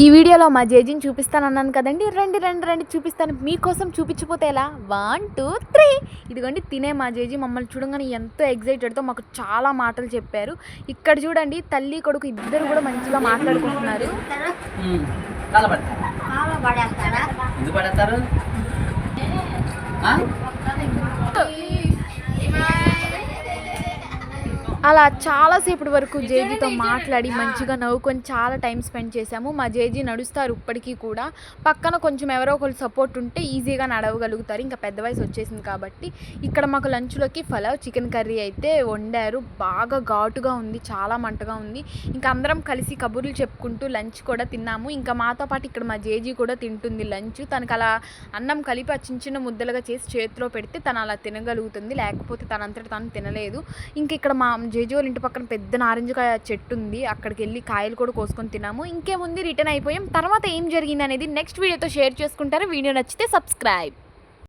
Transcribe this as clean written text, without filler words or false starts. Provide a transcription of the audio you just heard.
ఈ వీడియోలో మా జేజీని చూపిస్తానన్నాను కదండి. రండి రండి రండి చూపిస్తాను. మీకోసం చూపించకపోతే ఎలా? 1, 2, 3 ఇదిగోండి తినే మా జేజీ మమ్మల్ని చూడంగానే ఎంతో ఎగ్జైటెడ్తో మాకు చాలా మాటలు చెప్పారు. ఇక్కడ చూడండి తల్లి కొడుకు ఇద్దరు కూడా మంచిగా మాట్లాడుకుంటున్నారు. అలా చాలాసేపటి వరకు జేజీతో మాట్లాడి మంచిగా నవ్వుకొని చాలా టైం స్పెండ్ చేశాము. మా జేజీ నడుస్తారు ఇప్పటికీ కూడా. పక్కన కొంచెం ఎవరో ఒకరు సపోర్ట్ ఉంటే ఈజీగా నడవగలుగుతారు. ఇంకా పెద్ద వయసు వచ్చేసింది కాబట్టి. ఇక్కడ మాకు లంచ్లోకి పలావ్ చికెన్ కర్రీ అయితే వండారు. బాగా ఘాటుగా ఉంది, చాలా మంటగా ఉంది. ఇంకా అందరం కలిసి కబుర్లు చెప్పుకుంటూ లంచ్ కూడా తిన్నాము. ఇంకా మాతో పాటు ఇక్కడ మా జేజీ కూడా తింటుంది లంచ్. తనకు అలా అన్నం కలిపి ఆ చిన్న చిన్న ముద్దలుగా చేసి చేతిలో పెడితే తను అలా తినగలుగుతుంది, లేకపోతే తనంతట తను తినలేదు. ఇంకా ఇక్కడ మా జేజీ వాళ్ళ ఇంటి పక్కన పెద్ద నారింజకాయ చెట్టు ఉంది. అక్కడికి వెళ్ళి కాయలు కూడా కోసుకొని తిన్నాము. ఇంకేముంది రిటర్న్ అయిపోయాం. తర్వాత ఏం జరిగింది అనేది నెక్స్ట్ వీడియోతో షేర్ చేసుకుంటారు. వీడియో నచ్చితే సబ్స్క్రైబ్.